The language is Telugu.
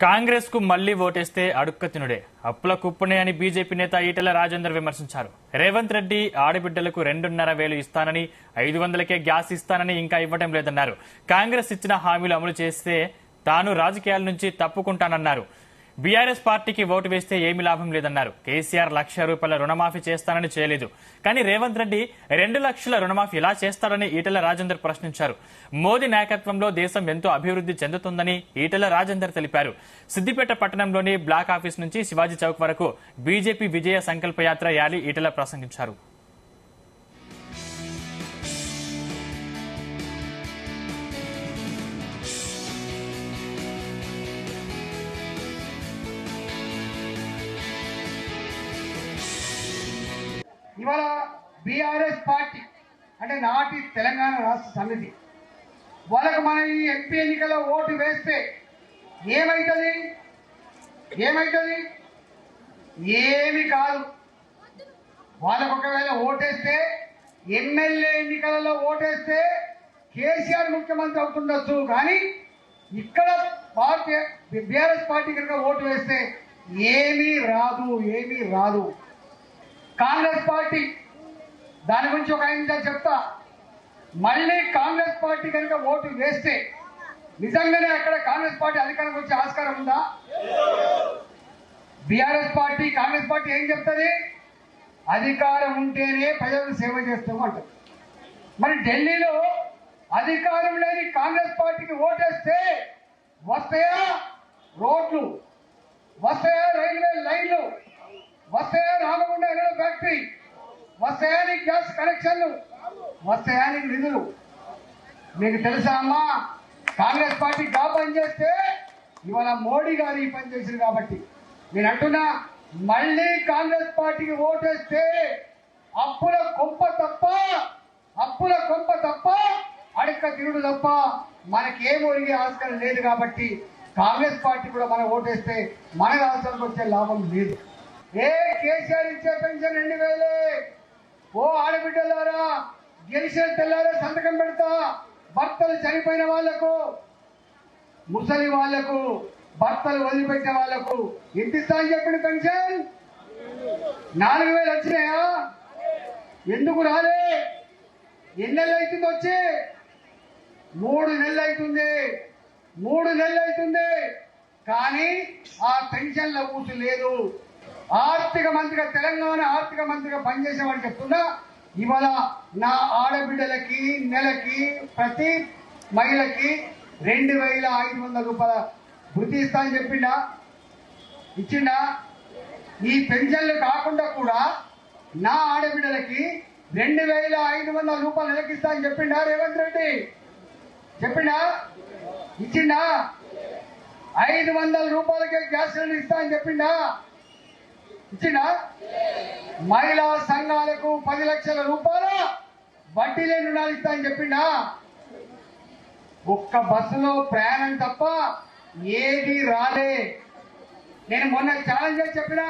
కాంగ్రెస్ కు మళ్లీ ఓటేస్తే అడుక్క తినుడే అప్పుల కుప్పనే అని బీజేపీ నేత ఈటెల రాజేందర్ విమర్శించారు. రేవంత్ రెడ్డి ఆడబిడ్డలకు 2,500 ఇస్తానని 500కే గ్యాస్ ఇస్తానని ఇంకా ఇవ్వడం లేదన్నారు. కాంగ్రెస్ ఇచ్చిన హామీలు అమలు చేస్తే తాను రాజకీయాల నుంచి తప్పుకుంటానన్నారు. బీఆర్ఎస్ పార్టీకి ఓటు వేస్తే ఏమీ లాభం లేదన్నారు. కేసీఆర్ ₹1,00,000 రుణమాఫీ చేస్తానని చేయలేదు. కానీ రేవంత్ రెడ్డి 2 లక్షల రుణమాఫీ ఎలా చేస్తారని ఈటెల రాజేందర్ ప్రశ్నించారు. మోదీ నాయకత్వంలో దేశం ఎంతో అభివృద్ధి చెందుతుందని ఈటెల రాజేందర్ తెలిపారు. సిద్దిపేట పట్టణంలోని బ్లాక్ ఆఫీస్ నుంచి శివాజీ చౌక్ వరకు బీజేపీ విజయ సంకల్ప యాత్ర ర్యాలీ ఈటెల ప్రసంగించారు. ఇవాళ బీఆర్ఎస్ పార్టీ అంటే నాటి తెలంగాణ రాష్ట్ర సమితి వాళ్ళకు మనం ఈ ఎంపీ ఎన్నికల్లో ఓటు వేస్తే ఏమైతుంది? ఏమి కాదు. వాళ్ళకు ఒకవేళ ఓటేస్తే ఎమ్మెల్యే ఎన్నికలలో ఓటేస్తే కేసీఆర్ ముఖ్యమంత్రి అవుతుండొచ్చు. కానీ ఇక్కడ బీఆర్ఎస్ పార్టీ కనుక ఓటు వేస్తే ఏమీ రాదు. కాంగ్రెస్ పార్టీ దాని గురించి ఒక 5 నిమిషాలు చెప్తా. మళ్ళీ కాంగ్రెస్ పార్టీ కనుక ఓటు వేస్తే నిజంగానే అక్కడ కాంగ్రెస్ పార్టీ అధికారంకి వచ్చే ఆస్కారం ఉందా? బీఆర్ఎస్ పార్టీ కాంగ్రెస్ పార్టీ ఏం చెప్తుంది? అధికారం ఉంటేనే ప్రజలకు సేవ చేస్తాము అంటారు. మరి ఢిల్లీలో అధికారం లేని కాంగ్రెస్ పార్టీకి ఓటేస్తే వస్తాయా రోడ్లు, వస్తాయా రైల్వే లైన్లు, వస్తాయా రామగుండ ఎన్నో ఫ్యాక్టరీ, వస్తాయా గ్యాస్ కనెక్షన్లు, వస్తాయా నిధులు? మీకు తెలుసా అమ్మా, కాంగ్రెస్ పార్టీ గా పని చేస్తే ఇవాళ మోడీ గారు ఈ పని చేశారు. కాబట్టి నేను అంటున్నా, మళ్ళీ కాంగ్రెస్ పార్టీకి ఓటేస్తే అప్పుల కొంప తప్ప అడక్క తిరుడు తప్ప మనకేం ఒరిగే ఆస్కారం లేదు. కాబట్టి కాంగ్రెస్ పార్టీ కూడా మనం ఓటేస్తే మన రాష్ట్రానికి వచ్చే లాభం లేదు. కేసీఆర్ ఇచ్చే పెన్షన్ 2,000. ఓ ఆడబిడ్డలారా, గెలిచిన తెల్లారా సంతకం పెడతా. భర్తలు చనిపోయిన వాళ్లకు, ముసలి వాళ్లకు, భర్తలు వదిలిపెట్టిన వాళ్లకు ఎంత ఇస్తా అని చెప్పిన పెన్షన్ 4,000 వచ్చినాయా? ఎందుకు రాలే? ఎన్ని నెలలు అవుతుంది వచ్చి? 3 నెలలు అవుతుంది. కానీ ఆ పెన్షన్ల ఊసు లేదు. ఆర్థిక మంత్రిగా, తెలంగాణ ఆర్థిక మంత్రిగా పనిచేసేవాడు చెప్తున్నా, ఇవాళ నా ఆడబిడ్డలకి నెలకి ప్రతి మహిళకి ₹2,500 వృత్తి ఇస్తా అని ఇచ్చిండా? ఈ పెన్షన్లు కాకుండా కూడా నా ఆడబిడ్డలకి ₹2,500 నెలకి ఇస్తా అని చెప్పిండా రేవంత్ రెడ్డి? ఇచ్చిండా? ₹500 గ్యాస్ సిలిండర్ ఇస్తా అని ఇచ్చిండా? మహిళా సంఘాలకు ₹10 లక్షల వడ్డీ లేని రుణాలు ఇస్తా అని చెప్పిండా? ఒక్క బస్సులో ప్రయాణం తప్ప ఏది రాలే. నేను మొన్న ఛాలెంజ్ చేసి చెప్పినా,